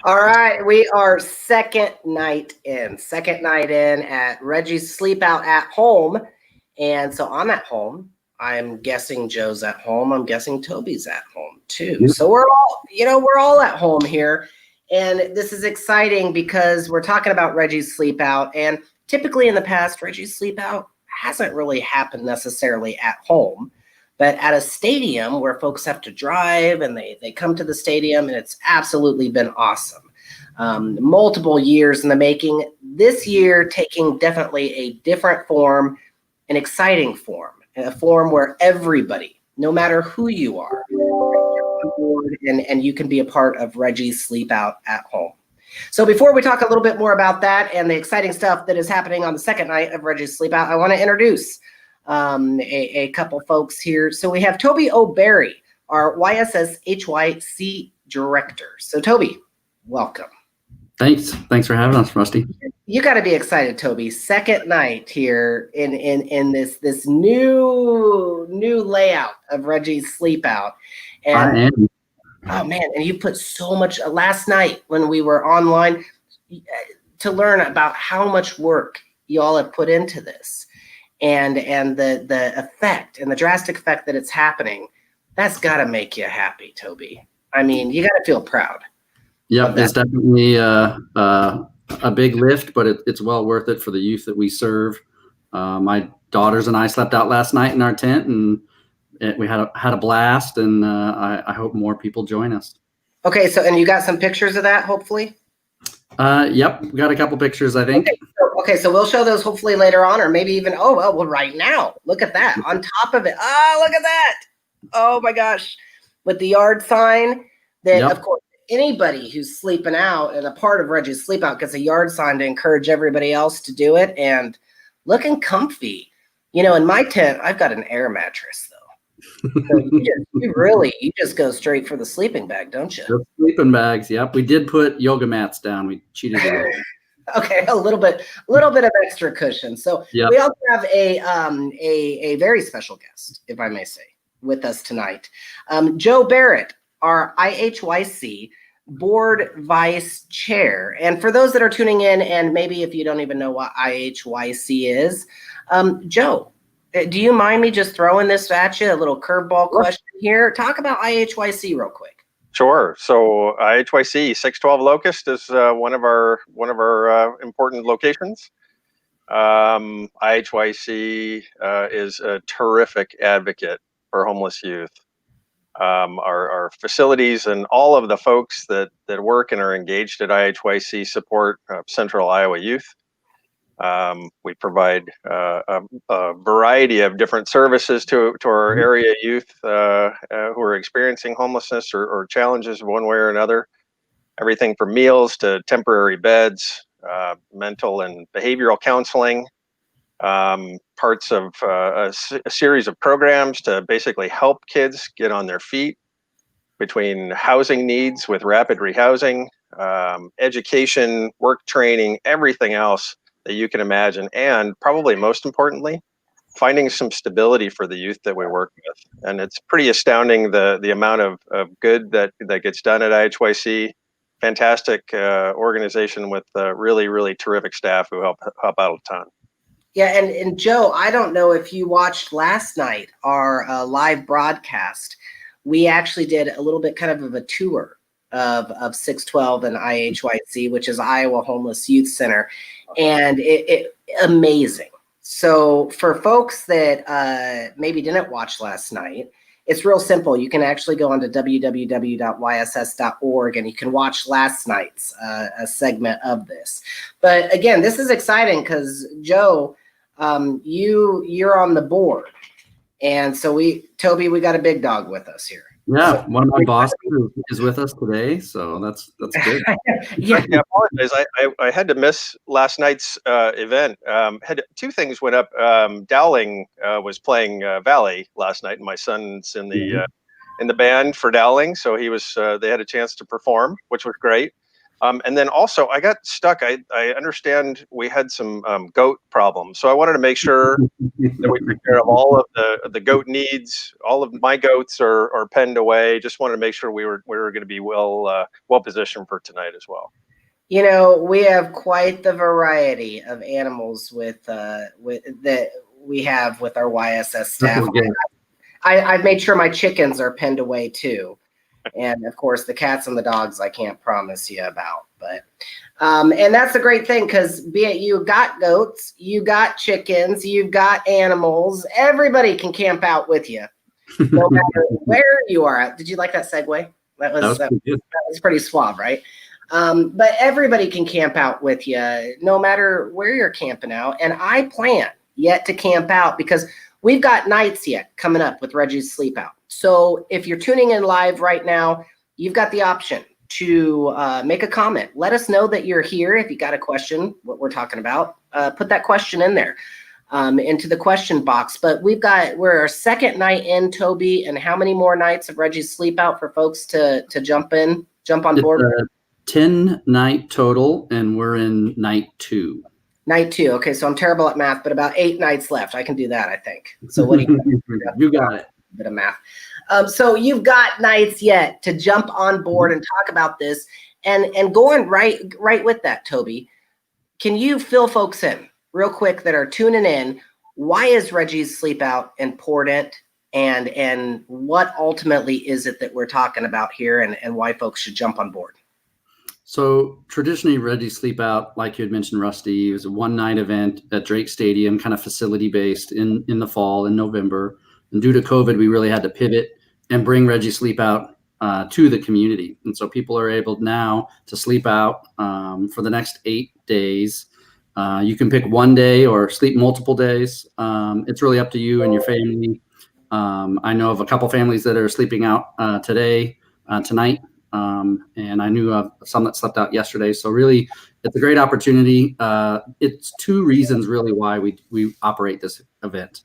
All right, we are second night in at Reggie's Sleepout at home. And so I'm at home. I'm guessing Joe's at home. I'm guessing Toby's at home too. Yep. So we're all at home here. And this is exciting because we're talking about Reggie's Sleepout. And typically in the past, Reggie's Sleepout hasn't really happened necessarily at home, but at a stadium where folks have to drive and they come to the stadium, and it's absolutely been awesome. Multiple years in the making. This year taking definitely a different form, an exciting form, a form where everybody, no matter who you are, on board and you can be a part of Reggie's Sleepout at home. So before we talk a little bit more about that and the exciting stuff that is happening on the second night of Reggie's Sleepout, I want to introduce a couple folks here. So we have Toby O'Barry, our YSSHYC director. So Toby, welcome. Thanks for having us, Rusty. You got to be excited, Toby. Second night here in this new layout of Reggie's Sleepout. And I am. Oh man, and you put so much last night when we were online to learn about how much work y'all have put into this and the effect and the drastic effect that it's happening. That's got to make you happy, Toby. I mean, you got to feel proud. Yep, it's definitely a big lift, but it's well worth it for the youth that we serve. My daughters and I slept out last night in our tent, and we had a blast, and I hope more people join us. Okay, so and you got some pictures of that, hopefully? Yep, we got a couple pictures, I think. Okay, so we'll show those hopefully later on, or maybe even right now. Look at that on top of it. Oh, look at that! Oh my gosh, with the yard sign. That Of course anybody who's sleeping out and a part of Reggie's Sleepout gets a yard sign to encourage everybody else to do it, and looking comfy. You know, in my tent, I've got an air mattress though. So you just go straight for the sleeping bag, don't you? The sleeping bags, yep. We did put yoga mats down. We cheated a little. Okay, a little bit of extra cushion. So we also have a very special guest, if I may say, with us tonight. Joe Barrett, our IHYC board vice chair. And for those that are tuning in, and maybe if you don't even know what IHYC is, Joe, do you mind me just throwing this at you, a little curveball question here? Talk about IHYC real quick. Sure. So IHYC 612 Locust is one of our important locations. IHYC is a terrific advocate for homeless youth. Our facilities and all of the folks that work and are engaged at IHYC support Central Iowa youth. We provide a variety of different services to our area youth who are experiencing homelessness or challenges one way or another. Everything from meals to temporary beds, mental and behavioral counseling, parts of a series of programs to basically help kids get on their feet, between housing needs with rapid rehousing, education, work training, everything else that you can imagine, and probably most importantly, finding some stability for the youth that we work with. And it's pretty astounding the amount of good that gets done at IHYC. Fantastic organization with really terrific staff who help out a ton. Yeah, and Joe, I don't know if you watched last night our live broadcast. We actually did a little bit kind of a tour of 612 and IHYC, which is Iowa Homeless Youth Center, and it amazing. So for folks that maybe didn't watch last night, it's real simple. You can actually go onto www.yss.org and you can watch last night's a segment of this. But again, this is exciting because Joe, you're on the board, and so Toby, we got a big dog with us here. Yeah, so, one of my bosses is with us today, so that's good. Yeah, I apologize. I had to miss last night's event. Had two things went up. Dowling was playing Valley last night, and my son's in the band for Dowling, so he was. They had a chance to perform, which was great. And then also I got stuck. I understand we had some goat problems. So I wanted to make sure that we took care of all of the goat needs. All of my goats are penned away. Just wanted to make sure we were going to be well positioned for tonight as well. You know, we have quite the variety of animals with that we have with our YSS staff. I've made sure my chickens are penned away too. And of course, the cats and the dogs, I can't promise you about. But and that's a great thing, because be it you got goats, you got chickens, you've got animals, everybody can camp out with you, no matter where you are at. Did you like that segue? That was pretty suave, right? But everybody can camp out with you, no matter where you're camping out. And I plan yet to camp out, because we've got nights yet coming up with Reggie's Sleepout. So if you're tuning in live right now, you've got the option to make a comment. Let us know that you're here. If you got a question, what we're talking about, put that question in there into the question box. But we're our second night in, Toby, and how many more nights of Reggie's Sleepout for folks to jump on board? 10 night total, and we're in night 2. Night 2. Okay, so I'm terrible at math, but about 8 nights left. I can do that, I think. So what do you You got it. A bit of math. So you've got nights yet to jump on board and talk about this, and going right with that, Toby. Can you fill folks in real quick that are tuning in? Why is Reggie's Sleepout important, and what ultimately is it that we're talking about here, and why folks should jump on board? So traditionally, Reggie's Sleepout, like you had mentioned, Rusty, was a one-night event at Drake Stadium, kind of facility-based in the fall, in November. And due to COVID, we really had to pivot and bring Reggie's Sleepout to the community. And so people are able now to sleep out for the next 8 days. You can pick one day or sleep multiple days. It's really up to you and your family. I know of a couple families that are sleeping out tonight. And I knew of some that slept out yesterday. So really, it's a great opportunity. It's 2 reasons really why we operate this event.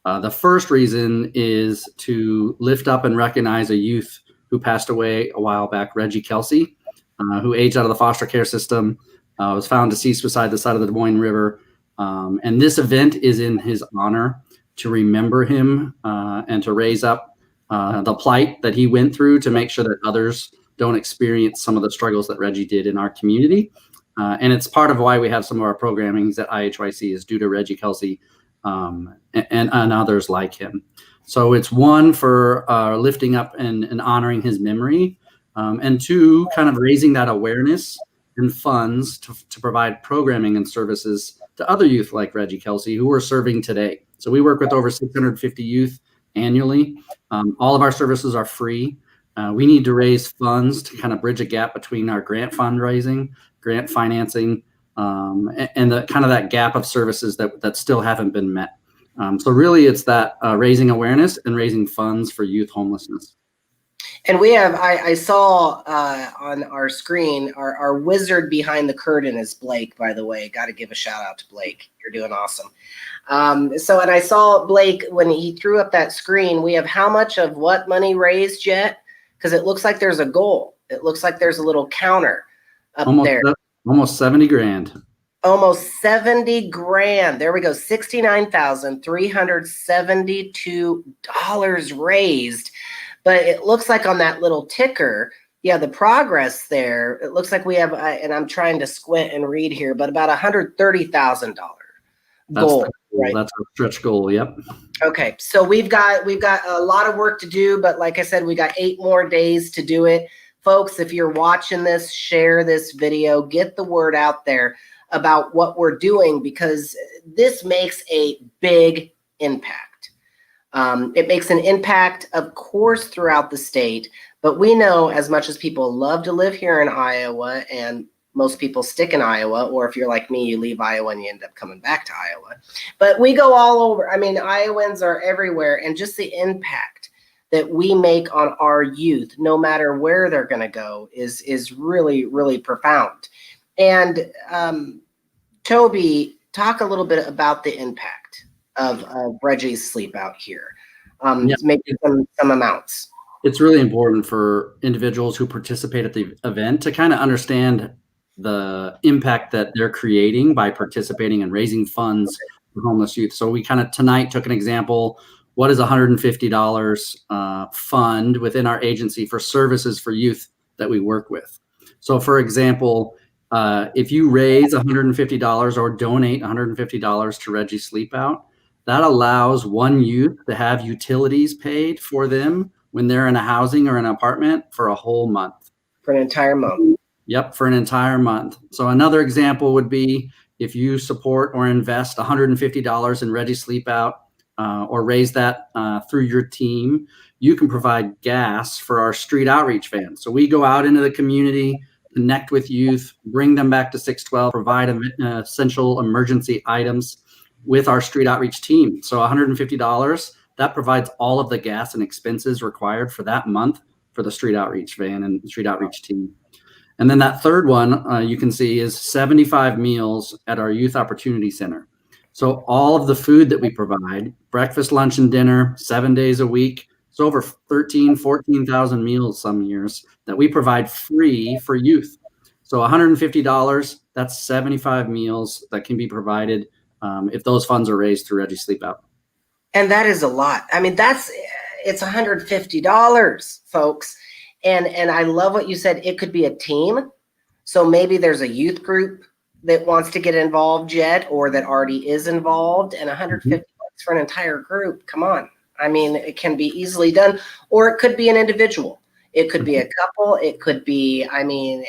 The first reason is to lift up and recognize a youth who passed away a while back, Reggie Kelsey, who aged out of the foster care system, was found deceased beside the side of the Des Moines River. And this event is in his honor, to remember him and to raise up the plight that he went through, to make sure that others don't experience some of the struggles that Reggie did in our community. And it's part of why we have some of our programmings at IHYC is due to Reggie Kelsey and others like him. So it's 1 for lifting up and honoring his memory, and 2, kind of raising that awareness and funds to provide programming and services to other youth like Reggie Kelsey, who we're serving today. So we work with over 650 youth annually. All of our services are free. We need to raise funds to kind of bridge a gap between our grant fundraising, grant financing, and the kind of that gap of services that still haven't been met. So really, it's that raising awareness and raising funds for youth homelessness. And we have, I saw on our screen, our wizard behind the curtain is Blake, by the way. Got to give a shout out to Blake. You're doing awesome. And I saw Blake, when he threw up that screen, we have how much of what money raised yet? Because it looks like there's a goal. It looks like there's a little counter up there. Almost 70 grand. Almost 70 grand. There we go. $69,372 raised. But it looks like on that little ticker, yeah, the progress there, it looks like we have, and I'm trying to squint and read here, but about $130,000 goal. Right? That's a stretch goal. Yep. Okay. So we've got a lot of work to do, but like I said, we got 8 more days to do it. Folks, if you're watching this, share this video, get the word out there about what we're doing, because this makes a big impact. It makes an impact, of course, throughout the state, but we know, as much as people love to live here in Iowa, and most people stick in Iowa, or if you're like me, you leave Iowa and you end up coming back to Iowa. But we go all over. I mean, Iowans are everywhere, and just the impact that we make on our youth, no matter where they're going to go, is really, really profound. And Toby, talk a little bit about the impact of Reggie's Sleepout here. Maybe some amounts. It's really important for individuals who participate at the event to kind of understand the impact that they're creating by participating and raising funds for homeless youth. So we kind of tonight took an example. What is $150 fund within our agency for services for youth that we work with? So for example, if you raise $150 or donate $150 to Reggie Sleepout, that allows one youth to have utilities paid for them when they're in a housing or an apartment for a whole month. For an entire month. Yep, for an entire month. So another example would be if you support or invest $150 in Reggie Sleepout or raise that through your team, you can provide gas for our street outreach van. So we go out into the community, connect with youth, bring them back to 612, provide essential emergency items with our street outreach team. So $150, that provides all of the gas and expenses required for that month for the street outreach van and street outreach team. And then that third one you can see is 75 meals at our Youth Opportunity Center. So all of the food that we provide, breakfast, lunch, and dinner, 7 days a week, it's over 14,000 meals some years that we provide free for youth. So $150, that's 75 meals that can be provided if those funds are raised through Reggie Sleepout. And that is a lot. I mean, it's $150, folks. And I love what you said. It could be a team. So maybe there's a youth group that wants to get involved yet, or that already is involved, and $150 for an entire group. Come on. I mean, it can be easily done, or it could be an individual. It could be a couple. It could be, I mean,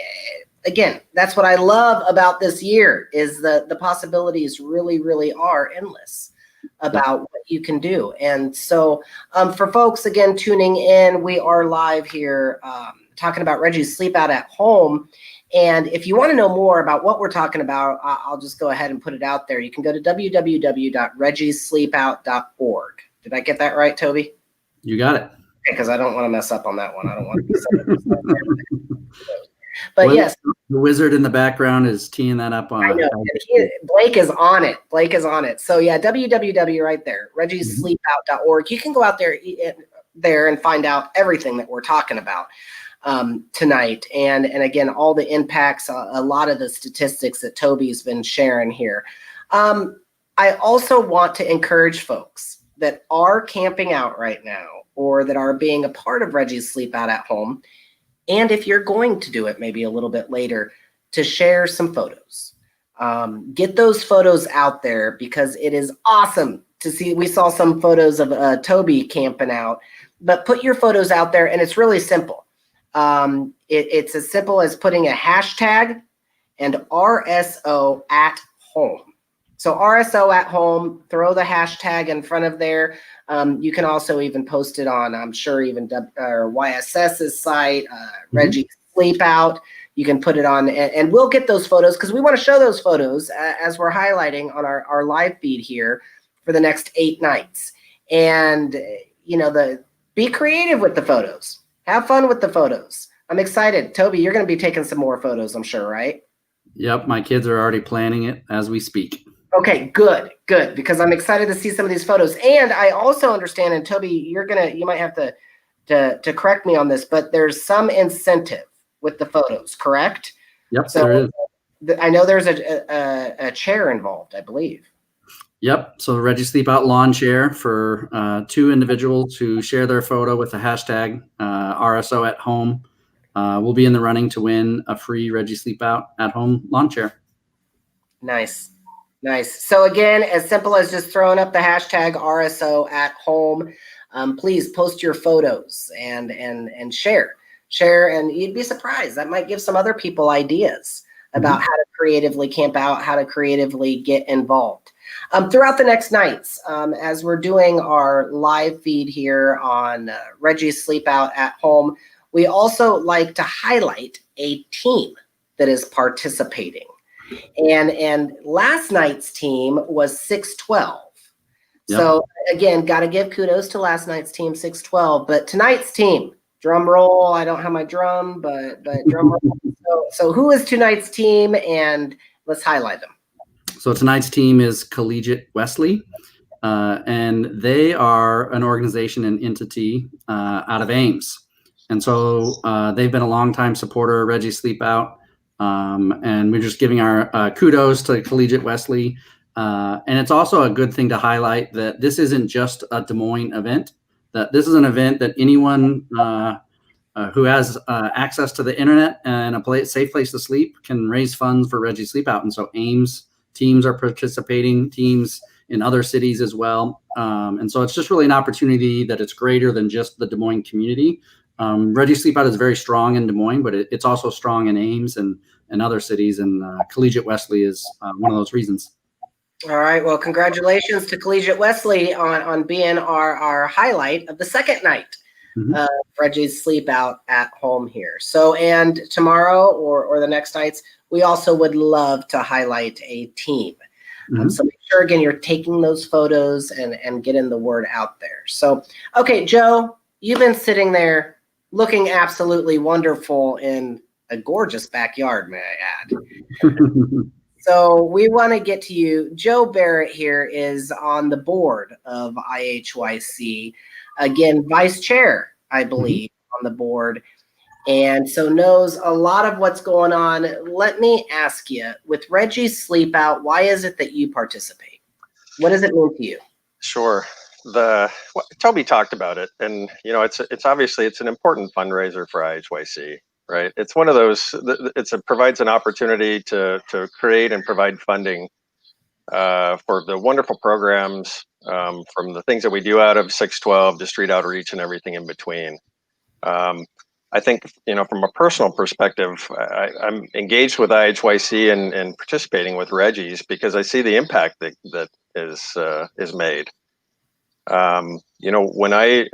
again, that's what I love about this year is the possibilities really, really are endless about what you can do. And so for folks, again, tuning in, we are live here talking about Reggie's Sleepout at Home. And if you want to know more about what we're talking about, I'll just go ahead and put it out there. You can go to www.reggiesleepout.org. Did I get that right, Toby? You got it. Because I don't want to mess up on that one. I don't want to But yes. The wizard in the background is teeing that up on. I know. Blake is on it. Blake is on it. So yeah, www right there, reggiesleepout.org. You can go out there and find out everything that we're talking about tonight. And again, all the impacts, a lot of the statistics that Toby's been sharing here. I also want to encourage folks that are camping out right now or that are being a part of Reggie's Sleepout at Home, and if you're going to do it maybe a little bit later, to share some photos. Get those photos out there because it is awesome to see. We saw some photos of Toby camping out, but put your photos out there, and it's really simple. It's as simple as putting a hashtag and RSO at home. So RSO at home, throw the hashtag in front of there. You can also even post it on, I'm sure, even YSS's site, Reggie Sleepout. You can put it on, and we'll get those photos because we want to show those photos as we're highlighting on our live feed here for the next 8 nights. And, be creative with the photos. Have fun with the photos. I'm excited. Toby, you're going to be taking some more photos, I'm sure, right? Yep. My kids are already planning it as we speak. Okay, good, because I'm excited to see some of these photos. And I also understand, and Toby, you might have to correct me on this, but there's some incentive with the photos, correct? Yep, so there is. I know there's a chair involved, I believe. Yep. So the Reggie Sleepout lawn chair for 2 individuals who share their photo with the hashtag RSO at home will be in the running to win a free Reggie Sleepout at home lawn chair. Nice. So again, as simple as just throwing up the hashtag RSO at home. Please post your photos and share, and you'd be surprised. That might give some other people ideas about how to creatively camp out, how to creatively get involved. Throughout the next nights, as we're doing our live feed here on Reggie's Sleepout at Home, we also like to highlight a team that is participating. And last night's team was 612. Yep. So again, got to give kudos to last night's team, 612. But tonight's team, drum roll. I don't have my drum, but drum roll. So who is tonight's team? And let's highlight them. So tonight's team is Collegiate Wesley. and they are an organization and entity out of Ames. And so they've been a longtime supporter of Reggie Sleepout. And we're just giving our kudos to Collegiate Wesley. And it's also a good thing to highlight that this isn't just a Des Moines event, that this is an event that anyone who has access to the internet and a safe place to sleep can raise funds for Reggie Sleepout. And so Ames teams are participating, teams in other cities as well. And so it's just really an opportunity that it's greater than just the Des Moines community. Reggie Sleepout is very strong in Des Moines, but it's also strong in Ames and other cities. And Collegiate Wesley is one of those reasons. All right. Well, congratulations to Collegiate Wesley on being our highlight of the second night of Reggie's Sleepout at home here. So, and tomorrow or the next nights, we also would love to highlight a team. So make sure, again, you're taking those photos and getting the word out there. So, okay, Joe, you've been sitting there looking absolutely wonderful in a gorgeous backyard, may I add. So we want to get to you. Joe Barrett here is on the board of IHYC. Again, vice chair, I believe, on the board. And so knows a lot of what's going on. Let me ask you, with Reggie's Sleepout, why is it that you participate? What does it mean to you? Sure. Toby talked about it, and it's obviously it's an important fundraiser for IHYC, right? It's one of those. Provides an opportunity to create and provide funding for the wonderful programs, from the things that we do out of 612 to street outreach and everything in between. I think, from a personal perspective, I'm engaged with IHYC and participating with Reggie's because I see the impact that is made. When I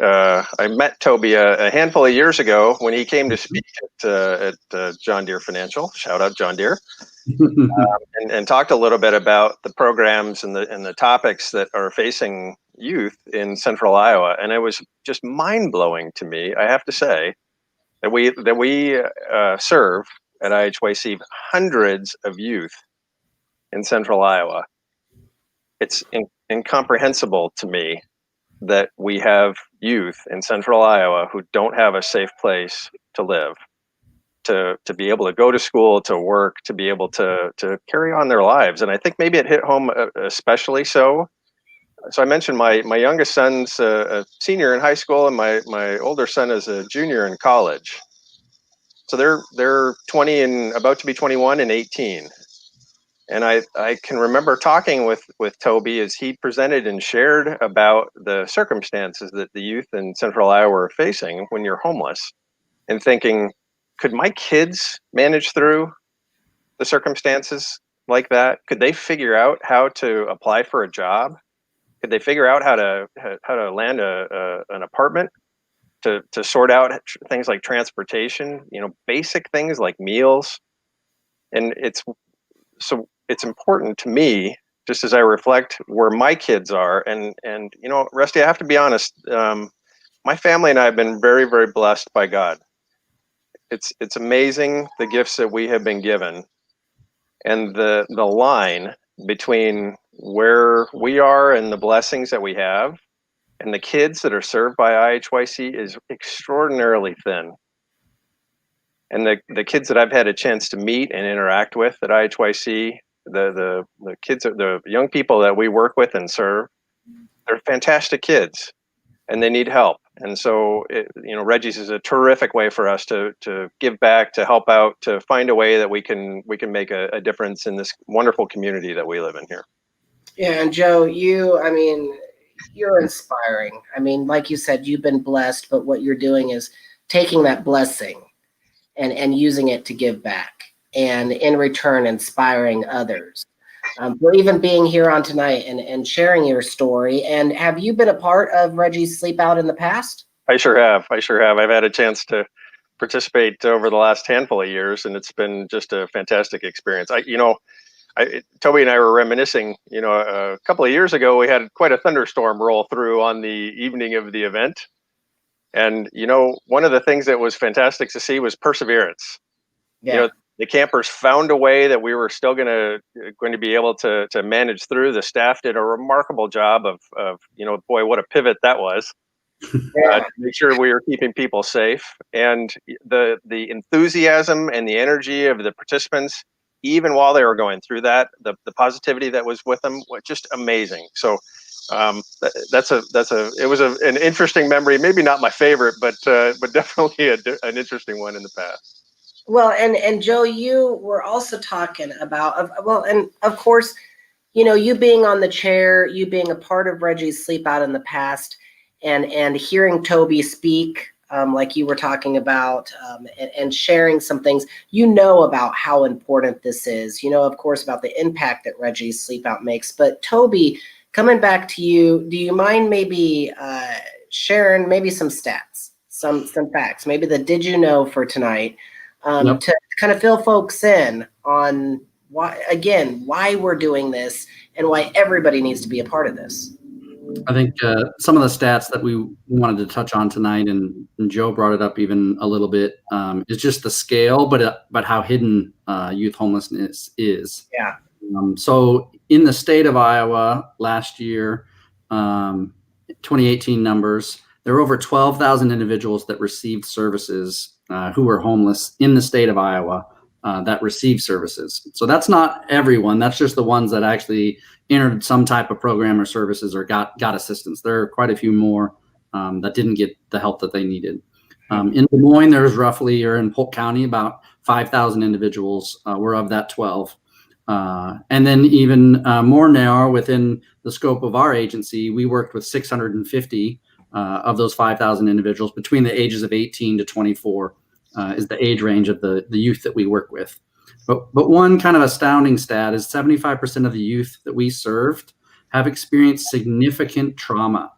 met Toby a handful of years ago when he came to speak at John Deere Financial, shout out John Deere, and talked a little bit about the programs and the topics that are facing youth in Central Iowa, and it was just mind blowing to me, I have to say, that we serve at IHYC hundreds of youth in Central Iowa. It's incomprehensible to me that we have youth in Central Iowa who don't have a safe place to live, to be able to go to school, to work, to be able to carry on their lives. And I think maybe it hit home especially so. So I mentioned my youngest son's a senior in high school, and my older son is a junior in college. So they're 20 and about to be 21 and 18. And I can remember talking with Toby as he presented and shared about the circumstances that the youth in Central Iowa are facing when you're homeless, and thinking, could my kids manage through the circumstances like that? Could they figure out how to apply for a job? Could they figure out how to land an apartment? To sort out things like transportation, basic things like meals. And it's important to me, just as I reflect where my kids are. And Rusty, I have to be honest, my family and I have been very, very blessed by God. It's amazing the gifts that we have been given, and the line between where we are and the blessings that we have and the kids that are served by IHYC is extraordinarily thin. And the kids that I've had a chance to meet and interact with at IHYC, the kids, the young people that we work with and serve, they're fantastic kids, and they need help. And so, Reggie's is a terrific way for us to give back, to help out, to find a way that we can make a difference in this wonderful community that we live in here. Yeah, and Joe, you're inspiring. I mean, like you said, you've been blessed, but what you're doing is taking that blessing and using it to give back, and in return, inspiring others. For even being here on tonight and sharing your story. And have you been a part of Reggie's Sleepout in the past? I sure have. I've had a chance to participate over the last handful of years, and it's been just a fantastic experience. Toby and I were reminiscing, a couple of years ago, we had quite a thunderstorm roll through on the evening of the event. And, one of the things that was fantastic to see was perseverance. Yeah. the campers found a way that we were still going to be able to manage through. The staff did a remarkable job of boy, what a pivot that was. To make sure we were keeping people safe, and the enthusiasm and the energy of the participants, even while they were going through that, the positivity that was with them was just amazing. So it was an interesting memory. Maybe not my favorite, but definitely an interesting one in the past. Well, and Joe, you were also talking about, and of course, you being on the chair, you being a part of Reggie's Sleepout in the past, and hearing Toby speak, like you were talking about, and sharing some things, about how important this is, of course, about the impact that Reggie's Sleepout makes. But Toby, coming back to you, do you mind maybe sharing maybe some stats, some facts, maybe the did you know for tonight, to kind of fill folks in on why we're doing this and why everybody needs to be a part of this? I think some of the stats that we wanted to touch on tonight, and Joe brought it up even a little bit, is just the scale, but how hidden youth homelessness is. Yeah. So in the state of Iowa last year, 2018 numbers, there were over 12,000 individuals that received services who were homeless in the state of Iowa that received services. So that's not everyone. That's just the ones that actually entered some type of program or services or got assistance. There are quite a few more that didn't get the help that they needed. In Des Moines, there's roughly, or in Polk County, about 5,000 individuals were of that 12. And then even more narrow within the scope of our agency, we worked with 650 of those 5,000 individuals between the ages of 18 to 24 is the age range of the youth that we work with. But one kind of astounding stat is 75% of the youth that we served have experienced significant trauma.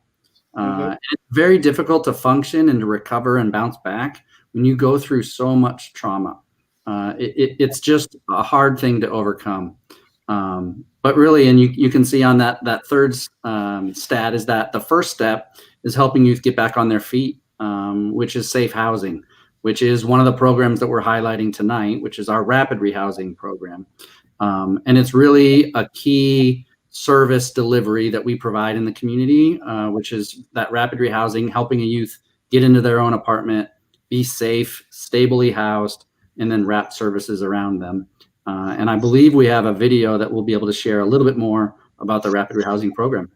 It's very difficult to function and to recover and bounce back when you go through so much trauma. It's just a hard thing to overcome. But really, and you can see on that third stat is that the first step is helping youth get back on their feet, which is safe housing, which is one of the programs that we're highlighting tonight, which is our rapid rehousing program. And it's really a key service delivery that we provide in the community, which is that rapid rehousing, helping a youth get into their own apartment, be safe, stably housed, and then wrap services around them. And I believe we have a video that we'll be able to share a little bit more about the rapid rehousing program.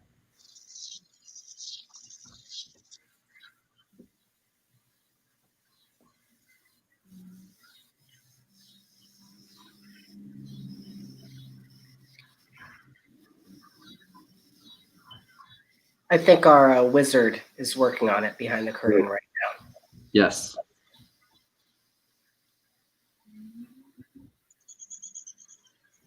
I think our wizard is working on it behind the curtain right now. Yes.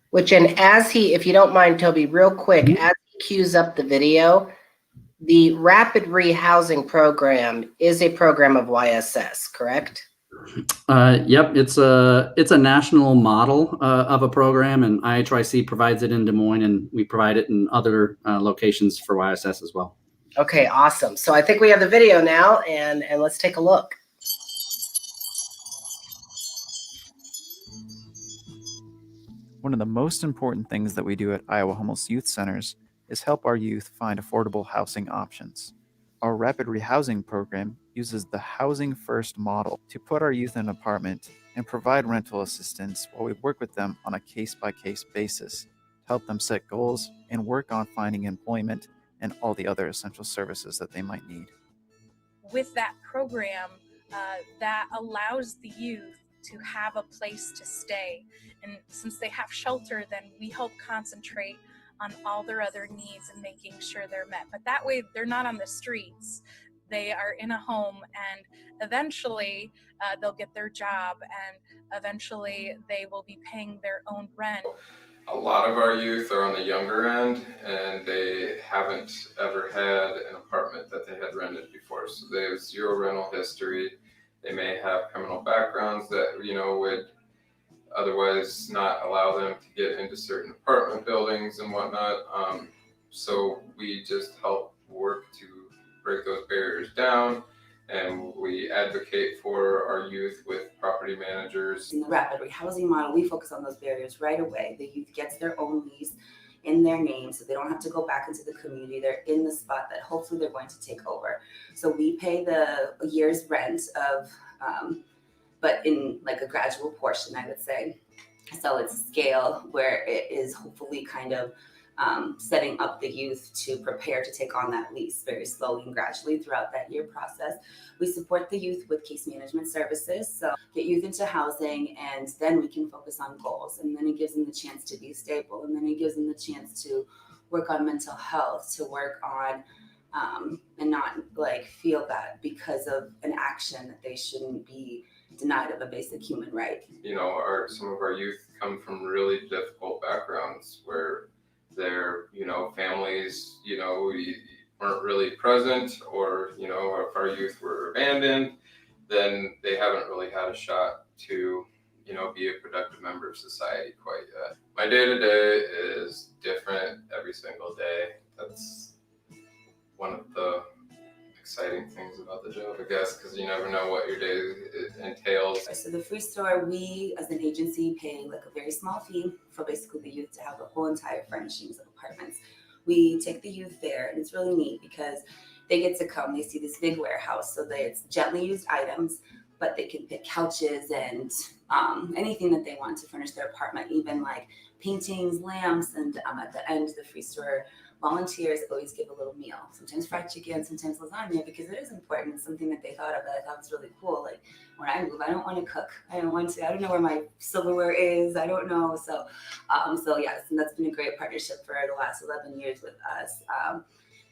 Which, and if you don't mind, Toby, real quick, as he cues up the video, the rapid rehousing program is a program of YSS, correct? Yep, it's a national model of a program, and IHYC provides it in Des Moines, and we provide it in other locations for YSS as well. Okay, awesome. So I think we have the video now, and let's take a look. One of the most important things that we do at Iowa Homeless Youth Centers is help our youth find affordable housing options. Our rapid rehousing program uses the housing first model to put our youth in an apartment and provide rental assistance while we work with them on a case-by-case basis to help them set goals and work on finding employment and all the other essential services that they might need. With that program, that allows the youth to have a place to stay. And since they have shelter, then we help concentrate on all their other needs and making sure they're met. But that way they're not on the streets. They are in a home, and eventually they'll get their job, and eventually they will be paying their own rent. A lot of our youth are on the younger end, and they haven't ever had an apartment that they had rented before. So they have zero rental history. They may have criminal backgrounds that, would otherwise not allow them to get into certain apartment buildings and whatnot. So we just help work to break those barriers down and we advocate for our youth with property managers. In the rapid rehousing model, we focus on those barriers right away. The youth gets their own lease in their name, so they don't have to go back into the community. They're in the spot that hopefully they're going to take over. So we pay the year's rent of, but in like a gradual portion, I would say. So it's a scale where it is hopefully kind of setting up the youth to prepare to take on that lease very slowly and gradually throughout that year process. We support the youth with case management services, so get youth into housing, and then we can focus on goals, and then it gives them the chance to be stable, and then it gives them the chance to work on mental health, to work on and not like feel that because of an action that they shouldn't be denied of a basic human right. You know, some of our youth come from really difficult backgrounds where their, families, weren't really present, or, if our youth were abandoned, then they haven't really had a shot to, be a productive member of society quite yet. My day-to-day is different every single day. That's one of the exciting things about the job, I guess, because you never know what your day entails. So the free store, we as an agency pay like a very small fee for basically the youth to have the whole entire furnishings of apartments. We take the youth there, and it's really neat because they get to come, they see this big warehouse, so that it's gently used items, but they can pick couches and anything that they want to furnish their apartment, even like paintings, lamps, and at the end, the free store volunteers always give a little meal, sometimes fried chicken, sometimes lasagna, because it is important. It's something that they thought of that I thought was really cool. Like when I move, I don't want to cook. I don't know where my silverware is. I don't know. So yes, and that's been a great partnership for the last 11 years with us.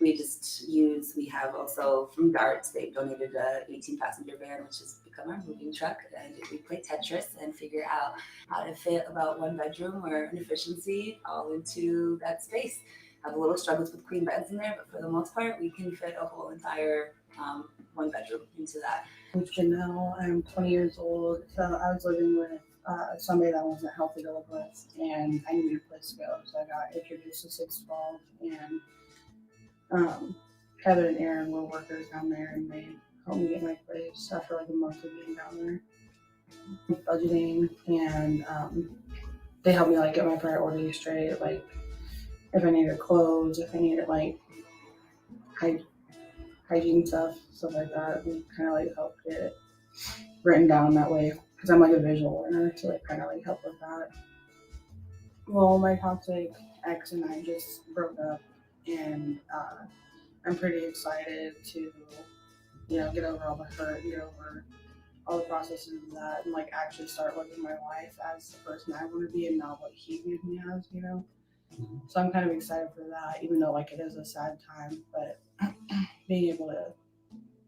We have also from Darts, they donated a 18-passenger van, which has become our moving truck, and we play Tetris and figure out how to fit about one bedroom or an efficiency all into that space. Have a little struggles with queen beds in there, but for the most part, we can fit a whole entire one bedroom into that. Janelle, I'm 20 years old, so I was living with somebody that wasn't healthy to live with, and I needed a place to go, so I got introduced to 612, and Kevin and Aaron were workers down there, and they helped me get my place after like a month of being down there. Budgeting, and they helped me like get my priorities straight, like if I needed clothes, if I needed like hygiene stuff like that. We kind of like helped get it written down that way because I'm like a visual learner, so like kind of like help with that. Well, my toxic ex and I just broke up, and I'm pretty excited to, get over all the hurt, get over all the processes of that, and like actually start living my life as the person I want to be and not what he viewed me as, So I'm kind of excited for that, even though like it is a sad time, but being able to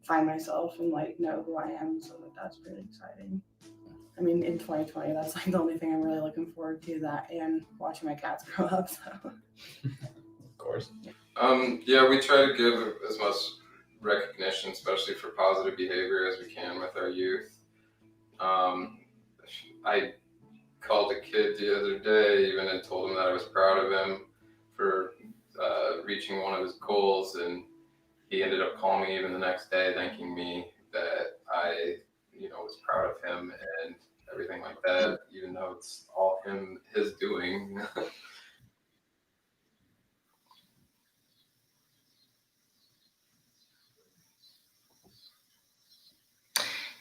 find myself and like know who I am, so that's pretty exciting. I mean, in 2020, that's like the only thing I'm really looking forward to, that and watching my cats grow up. So. Of course. Yeah, we try to give as much recognition, especially for positive behavior, as we can with our youth. I called a kid the other day even and told him that I was proud of him for reaching one of his goals, and he ended up calling me even the next day thanking me that I was proud of him and everything like that, even though it's all his doing.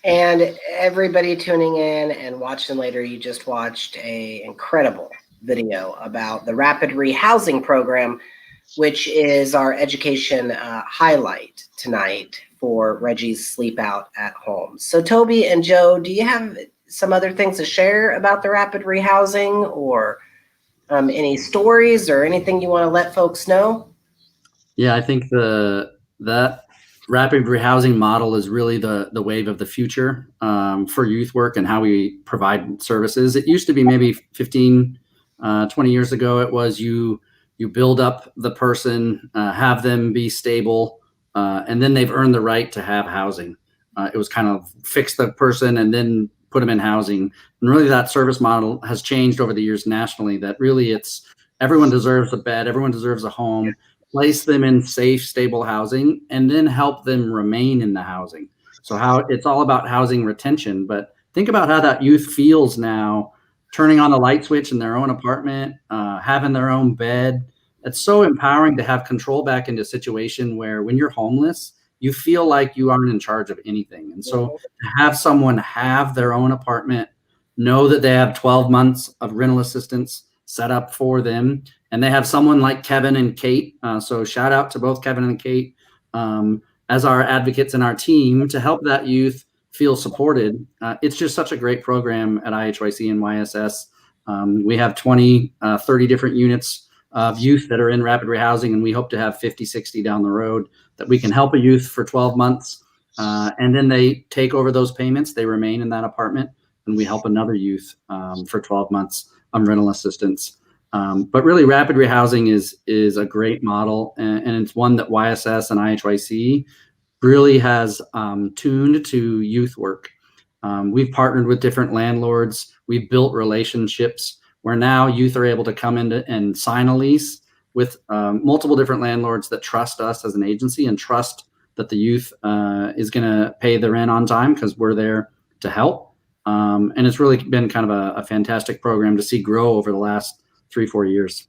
And everybody tuning in and watching later, you just watched a incredible video about the Rapid Rehousing Program, which is our education highlight tonight for Reggie's Sleepout at Home. So Toby and Joe, do you have some other things to share about the Rapid Rehousing, or any stories or anything you want to let folks know? Yeah, I think that rapid rehousing model is really the wave of the future for youth work and how we provide services. It used to be maybe 15, 20 years ago, it was you build up the person, have them be stable, and then they've earned the right to have housing. It was kind of fix the person and then put them in housing. And really that service model has changed over the years nationally, that really it's everyone deserves a bed, everyone deserves a home. Place them in safe, stable housing, and then help them remain in the housing. So how it's all about housing retention, but think about how that youth feels now, turning on the light switch in their own apartment, having their own bed. It's so empowering to have control back into a situation where when you're homeless, you feel like you aren't in charge of anything. And so to have someone have their own apartment, know that they have 12 months of rental assistance set up for them, and they have someone like Kevin and Kate. So shout out to both Kevin and Kate as our advocates in our team to help that youth feel supported. It's just such a great program at IHYC and YSS. We have 30 different units of youth that are in rapid rehousing, and we hope to have 50, 60 down the road that we can help a youth for 12 months. And then they take over those payments. They remain in that apartment, and we help another youth for 12 months on rental assistance. But really, rapid rehousing is a great model, and it's one that YSS and IHYC really has tuned to youth work. We've partnered with different landlords. We've built relationships where now youth are able to come in and sign a lease with multiple different landlords that trust us as an agency and trust that the youth is going to pay the rent on time because we're there to help. And it's really been kind of a fantastic program to see grow over the last 3-4 years.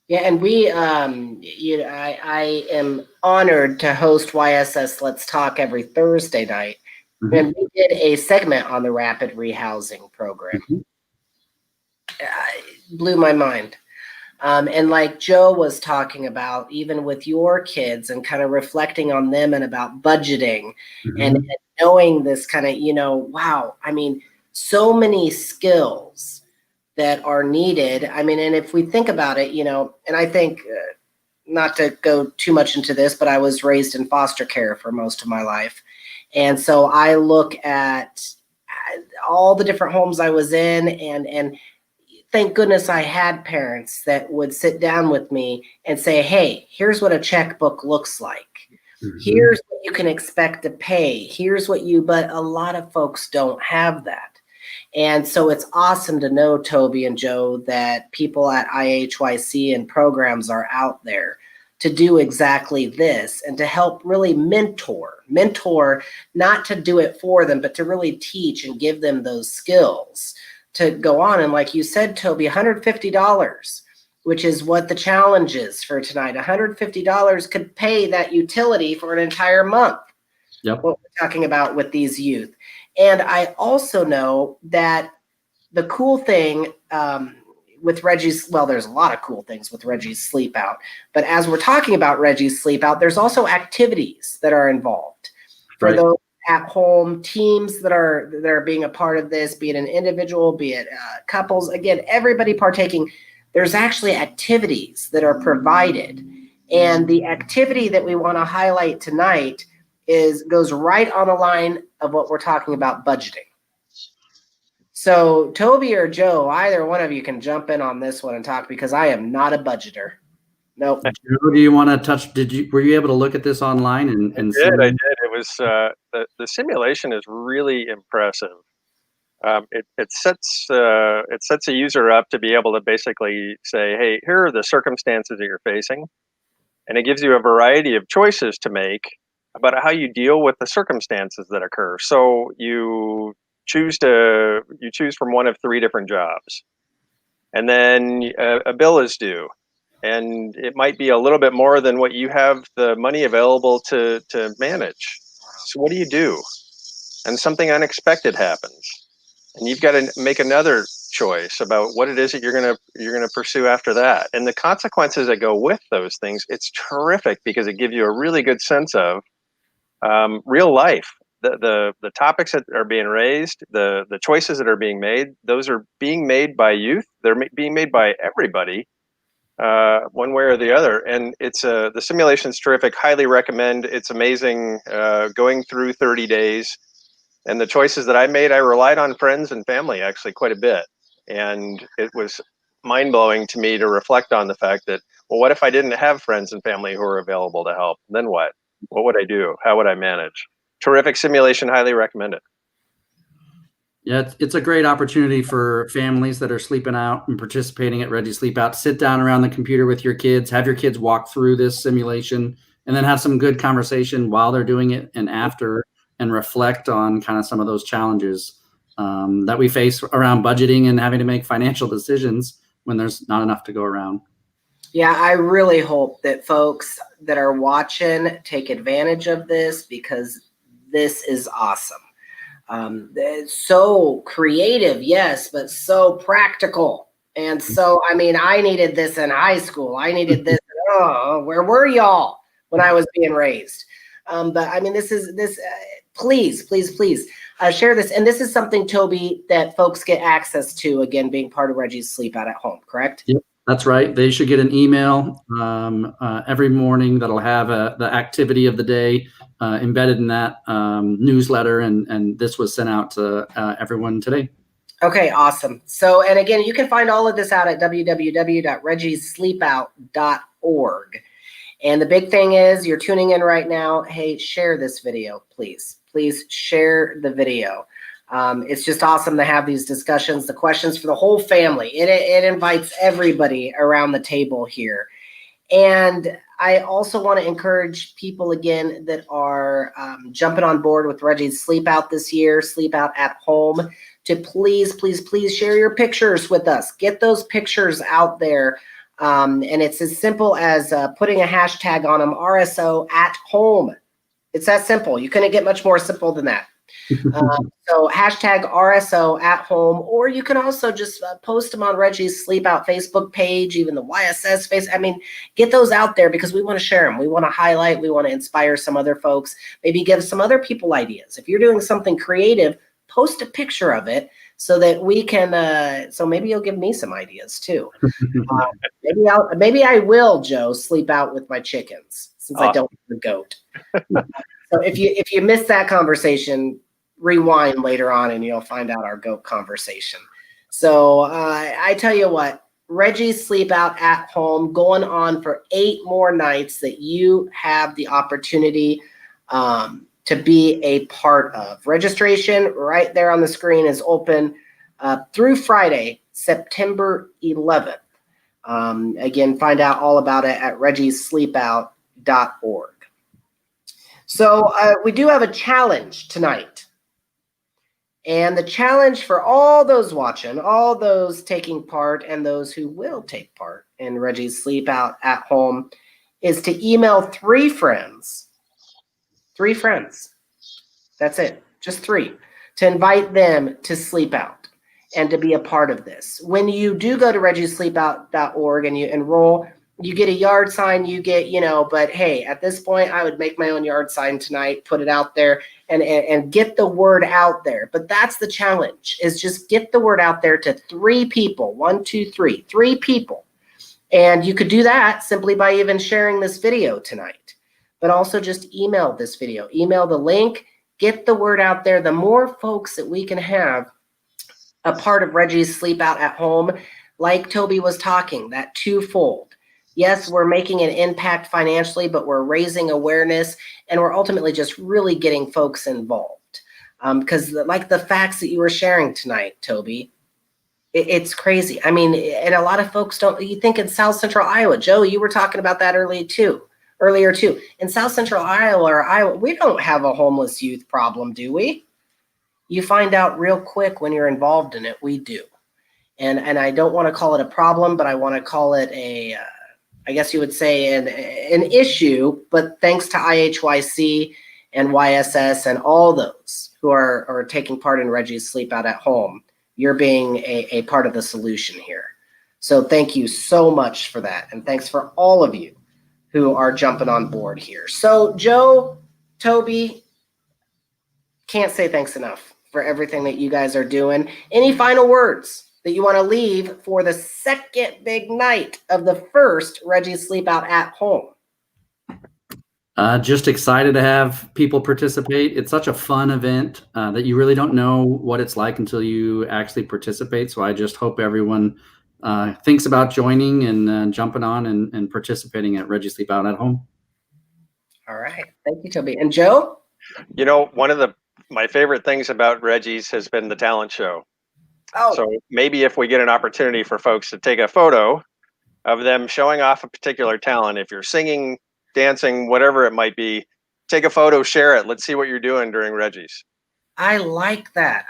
Yeah, and we, I am honored to host YSS Let's Talk every Thursday night. Mm-hmm. And we did a segment on the rapid rehousing program. Mm-hmm. It blew my mind. And like Joe was talking about, even with your kids and kind of reflecting on them and about budgeting mm-hmm. and knowing this kind of, wow, I mean, so many skills that are needed. I mean, and if we think about it, and I think not to go too much into this, but I was raised in foster care for most of my life. And so I look at all the different homes I was in, and thank goodness I had parents that would sit down with me and say, hey, here's what a checkbook looks like. Mm-hmm. Here's what you can expect to pay. Here's what but a lot of folks don't have that. And so it's awesome to know, Toby and Joe, that people at IHYC and programs are out there to do exactly this and to help really mentor, not to do it for them, but to really teach and give them those skills to go on. And like you said, Toby, $150, which is what the challenge is for tonight. $150 could pay that utility for an entire month. Yep. What we're talking about with these youth. And I also know that the cool thing with Reggie's, well, there's a lot of cool things with Reggie's Sleepout, but as we're talking about Reggie's Sleepout, there's also activities that are involved for right. those at home, teams that are being a part of this, be it an individual, be it couples, again, everybody partaking. There's actually activities that are provided. And the activity that we want to highlight tonight goes right on the line of what we're talking about, budgeting. So Toby or Joe, either one of you can jump in on this one and talk, because I am not a budgeter. Nope. Joe, do you want to touch? Were you able to look at this online and I did. It was the simulation is really impressive. It sets a user up to be able to basically say, hey, here are the circumstances that you're facing, and it gives you a variety of choices to make about how you deal with the circumstances that occur. So you choose from one of 3 different jobs, and then a bill is due, and it might be a little bit more than what you have the money available to manage. So what do you do? And something unexpected happens, and you've got to make another choice about what it is that you're gonna pursue after that, and the consequences that go with those things. It's terrific because it gives you a really good sense of real life. The topics that are being raised, the choices that are being made, those are being made by youth. They're being made by everybody, one way or the other. And it's the simulation's terrific. Highly recommend. It's amazing. Going through 30 days, and the choices that I made, I relied on friends and family actually quite a bit. And it was mind blowing to me to reflect on the fact that, well, what if I didn't have friends and family who are available to help? Then what? What would I do? How would I manage? Terrific simulation. Highly recommend it. Yeah, it's a great opportunity for families that are sleeping out and participating at Reggie Sleepout. Sit down around the computer with your kids, have your kids walk through this simulation and then have some good conversation while they're doing it and after, and reflect on kind of some of those challenges that we face around budgeting and having to make financial decisions when there's not enough to go around. Yeah, I really hope that folks that are watching take advantage of this, because this is awesome. It's so creative, yes, but so practical. And so, I mean, I needed this in high school. I needed this. Oh, where were y'all when I was being raised? But I mean, please share this. And this is something, Toby, that folks get access to, again, being part of Reggie's Sleepout at Home, correct? Yep, that's right. They should get an email every morning that'll have the activity of the day embedded in that newsletter. And this was sent out to everyone today. Okay, awesome. So, and again, you can find all of this out at www.reggiesleepout.org. And the big thing is, you're tuning in right now. Hey, share this video, please. Please share the video. It's just awesome to have these discussions, the questions for the whole family. It invites everybody around the table here. And I also want to encourage people, again, that are jumping on board with Reggie's Sleepout this year, Sleepout at Home, to please share your pictures with us. Get those pictures out there. And it's as simple as putting a hashtag on them, RSO at home. It's that simple. You couldn't get much more simple than that. So hashtag RSO at home, or you can also just post them on Reggie's Sleepout Facebook page, even the YSS face. I mean, get those out there, because we want to share them. We want to highlight, we want to inspire some other folks, maybe give some other people ideas. If you're doing something creative, post a picture of it so that we can, so maybe you'll give me some ideas too. Maybe I will, Joe, sleep out with my chickens, since awesome. I don't have a goat. So if you missed that conversation, rewind later on and you'll find out our goat conversation. So I tell you what, Reggie's Sleepout at Home, going on for 8 more nights that you have the opportunity to be a part of. Registration right there on the screen is open through Friday, September 11th. Again, find out all about it at reggiesleepout.org. So we do have a challenge tonight. And the challenge for all those watching, all those taking part, and those who will take part in Reggie's Sleepout at Home is to email 3 friends. 3 friends. That's it. Just 3. To invite them to Sleepout and to be a part of this. When you do go to reggiesleepout.org and you enroll, you get a yard sign, you get, but hey, at this point, I would make my own yard sign tonight, put it out there, and get the word out there. But that's the challenge, is just get the word out there to 3 people. 1, 2, 3. 3 people. And you could do that simply by even sharing this video tonight. But also just email this video. Email the link. Get the word out there. The more folks that we can have a part of Reggie's Sleepout at Home, like Toby was talking, that twofold. Yes, we're making an impact financially, but we're raising awareness, and we're ultimately just really getting folks involved. Because like the facts that you were sharing tonight, Toby, it's crazy. I mean, and a lot of folks don't, you think in South Central Iowa, Joe, you were talking about that earlier too. In South Central Iowa, we don't have a homeless youth problem, do we? You find out real quick when you're involved in it, we do. And I don't want to call it a problem, but I want to call it I guess you would say an issue, but thanks to IHYC and YSS and all those who are taking part in Reggie's Sleepout at Home, you're being a part of the solution here. So thank you so much for that. And thanks for all of you who are jumping on board here. So Joe, Toby, can't say thanks enough for everything that you guys are doing. Any final words that you want to leave for the second big night of the first Reggie's Sleepout at Home? Just excited to have people participate. It's such a fun event that you really don't know what it's like until you actually participate. So I just hope everyone thinks about joining and jumping on and participating at Reggie's Sleepout at Home. All right. Thank you, Toby. And Joe? One of my favorite things about Reggie's has been the talent show. Oh. So maybe if we get an opportunity for folks to take a photo of them showing off a particular talent, if you're singing dancing, whatever it might be. Take a photo, share it. Let's see what you're doing during Reggie's. I like that.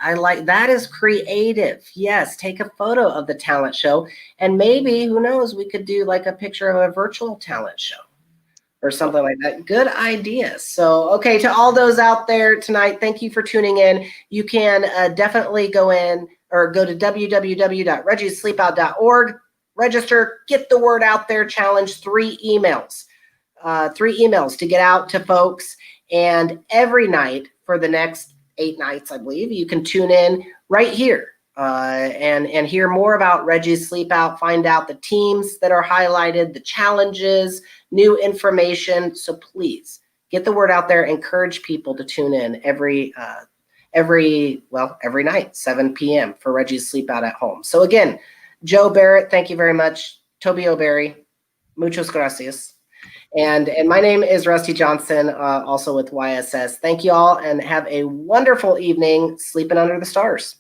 That is creative. Yes, take a photo of the talent show, and maybe, who knows, we could do like a picture of a virtual talent show or something like that. Good idea. So, okay, to all those out there tonight, thank you for tuning in. You can definitely go in or go to www.reggiesleepout.org, register, get the word out there, challenge 3 emails. 3 emails to get out to folks. And every night for the next 8 nights, I believe, you can tune in right here and hear more about Reggie's Sleepout, find out the teams that are highlighted, the challenges, new information. So please get the word out there, encourage people to tune in every night, 7 p.m. for Reggie's Sleepout at home. So again, Joe Barrett, thank you very much. Toby O'Berry, muchas gracias. And my name is Rusty Johnson, also with YSS. Thank you all and have a wonderful evening sleeping under the stars.